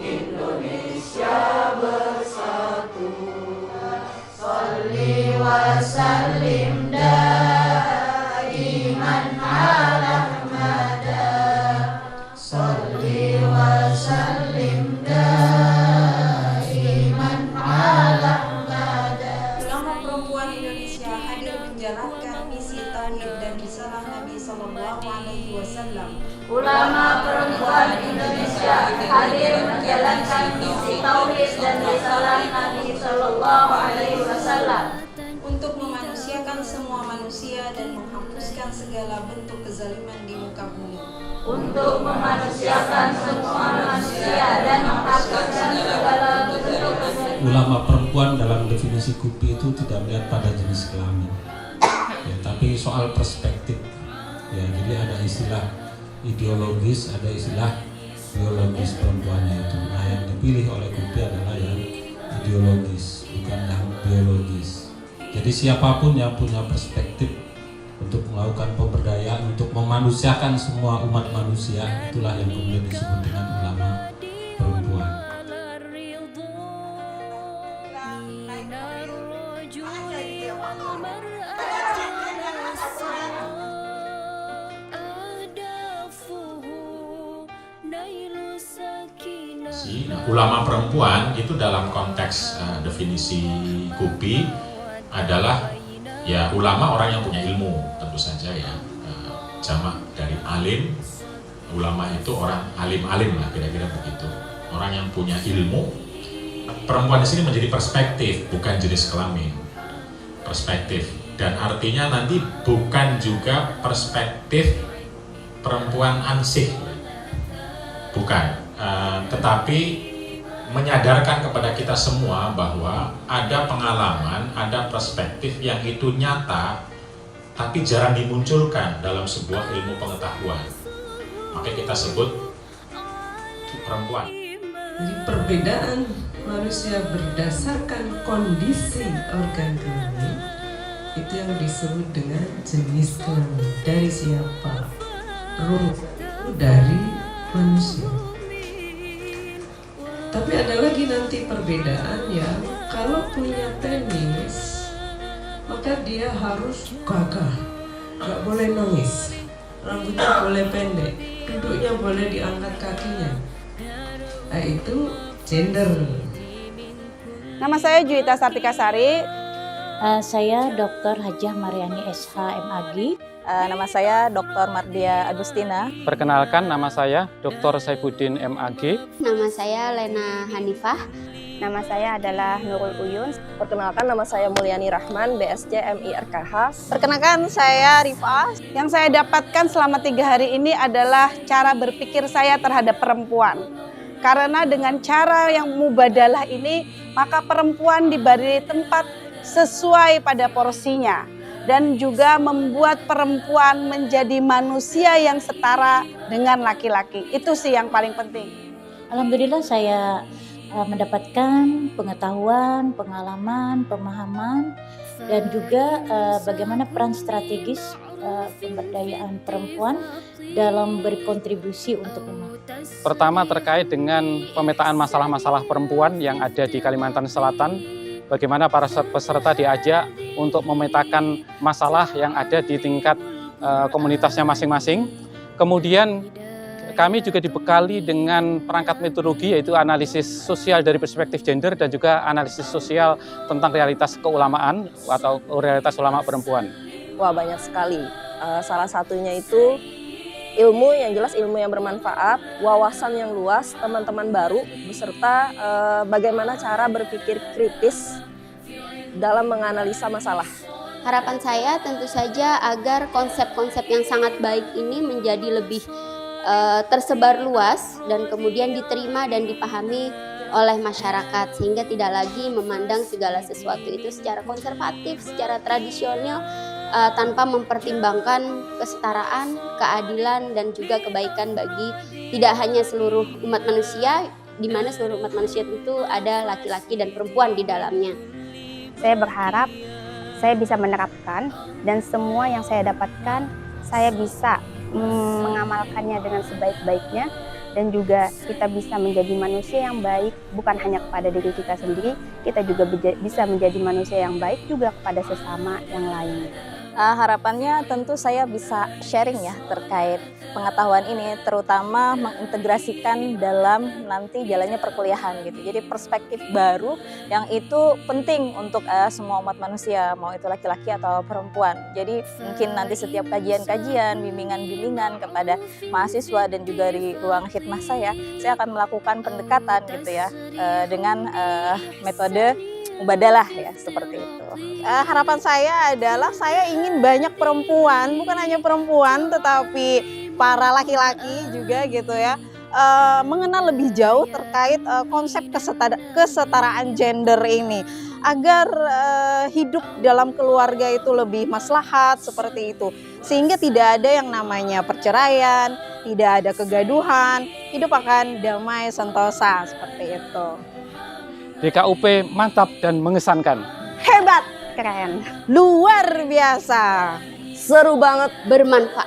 Indonesia bersatu. Sholli wa sallim daiman ala Ahmada. Sholli wa sallim daiman ala Ahmada. Ulama perempuan Indonesia hadir menjalankan misi tauhid dan risalah Nabi Sallallahu Alaihi Wasallam. Ulama perempuan Indonesia hadir menjalankan misi tauhid dan risalah Nabi Sallallahu Alaihi Wasallam Untuk memanusiakan semua manusia dan menghapuskan segala bentuk kezaliman di muka bumi. untuk memanusiakan semua manusia dan menghapuskan segala bentuk kezaliman. Ulama perempuan dalam definisi KUPI itu tidak melihat pada jenis kelamin, ya, tapi soal perspektif. Ya, jadi ada istilah ideologis, ada istilah biologis perempuannya itu. Nah, yang dipilih oleh KUPI adalah yang ideologis, bukan yang biologis. Jadi siapapun yang punya perspektif untuk melakukan pemberdayaan, untuk memanusiakan semua umat manusia, itulah yang kemudian disebut dengan ulama perempuan. Nah, ulama perempuan itu dalam konteks definisi KUPI adalah ya ulama orang yang punya ilmu, tentu saja ya, jamak dari alim. Ulama itu orang alim-alim lah, kira-kira begitu, orang yang punya ilmu. Perempuan di sini menjadi perspektif, bukan jenis kelamin, perspektif, dan artinya nanti bukan juga perspektif perempuan ansih, bukan. Tetapi menyadarkan kepada kita semua bahwa ada pengalaman, ada perspektif yang itu nyata, tapi jarang dimunculkan dalam sebuah ilmu pengetahuan. Maka kita sebut perempuan. Jadi perbedaan manusia berdasarkan kondisi organ kelamin itu yang disebut dengan jenis kelamin. Dari siapa? Ruh dari manusia. Tapi ada lagi nanti perbedaan ya, kalau punya penis maka dia harus gagah, gak boleh nangis, rambutnya boleh pendek, duduknya boleh diangkat kakinya. Nah itu gender. Nama saya Juwita Sartika Sari. Saya Dr. Hajah Mariani SH MAG. Nama saya Dr. Mardia Agustina. Perkenalkan, nama saya Dr. Saifuddin MAG. Nama saya Lena Hanifah. Nama saya adalah Nurul Uyun. Perkenalkan, nama saya Mulyani Rahman, BSc MI RKH. Perkenalkan, saya Rifah. Yang saya dapatkan selama 3 hari ini adalah cara berpikir saya terhadap perempuan. Karena dengan cara yang mubadalah ini, maka perempuan diberi tempat sesuai pada porsinya. Dan juga membuat perempuan menjadi manusia yang setara dengan laki-laki. Itu sih yang paling penting. Alhamdulillah saya mendapatkan pengetahuan, pengalaman, pemahaman, dan juga bagaimana peran strategis pemberdayaan perempuan dalam berkontribusi untuk umat. Pertama terkait dengan pemetaan masalah-masalah perempuan yang ada di Kalimantan Selatan. Bagaimana para peserta diajak untuk memetakan masalah yang ada di tingkat komunitasnya masing-masing. Kemudian kami juga dibekali dengan perangkat metodologi, yaitu analisis sosial dari perspektif gender dan juga analisis sosial tentang realitas keulamaan atau realitas ulama perempuan. Wah, banyak sekali. Salah satunya itu ilmu yang jelas, ilmu yang bermanfaat, wawasan yang luas, teman-teman baru, beserta bagaimana cara berpikir kritis dalam menganalisa masalah. Harapan saya tentu saja agar konsep-konsep yang sangat baik ini menjadi lebih tersebar luas dan kemudian diterima dan dipahami oleh masyarakat, sehingga tidak lagi memandang segala sesuatu itu secara konservatif, secara tradisional, tanpa mempertimbangkan kesetaraan, keadilan, dan juga kebaikan bagi tidak hanya seluruh umat manusia, di mana seluruh umat manusia itu ada laki-laki dan perempuan di dalamnya. Saya berharap saya bisa menerapkan dan semua yang saya dapatkan saya bisa mengamalkannya dengan sebaik-baiknya dan juga kita bisa menjadi manusia yang baik bukan hanya kepada diri kita sendiri, kita juga bisa menjadi manusia yang baik juga kepada sesama yang lain. Harapannya tentu saya bisa sharing ya terkait pengetahuan ini, terutama mengintegrasikan dalam nanti jalannya perkuliahan gitu. Jadi perspektif baru yang itu penting untuk semua umat manusia, mau itu laki-laki atau perempuan. Jadi mungkin nanti setiap kajian-kajian, bimbingan-bimbingan kepada mahasiswa dan juga di ruang khidmah saya akan melakukan pendekatan gitu ya dengan metode mubadalah ya, seperti itu. Harapan saya adalah saya ingin banyak perempuan, bukan hanya perempuan tetapi para laki-laki juga gitu ya, mengenal lebih jauh terkait konsep kesetaraan gender ini, agar hidup dalam keluarga itu lebih maslahat seperti itu, sehingga tidak ada yang namanya perceraian, tidak ada kegaduhan, hidup akan damai sentosa seperti itu. DKUP mantap dan mengesankan. Hebat, Keren. luar biasa, Seru banget, bermanfaat.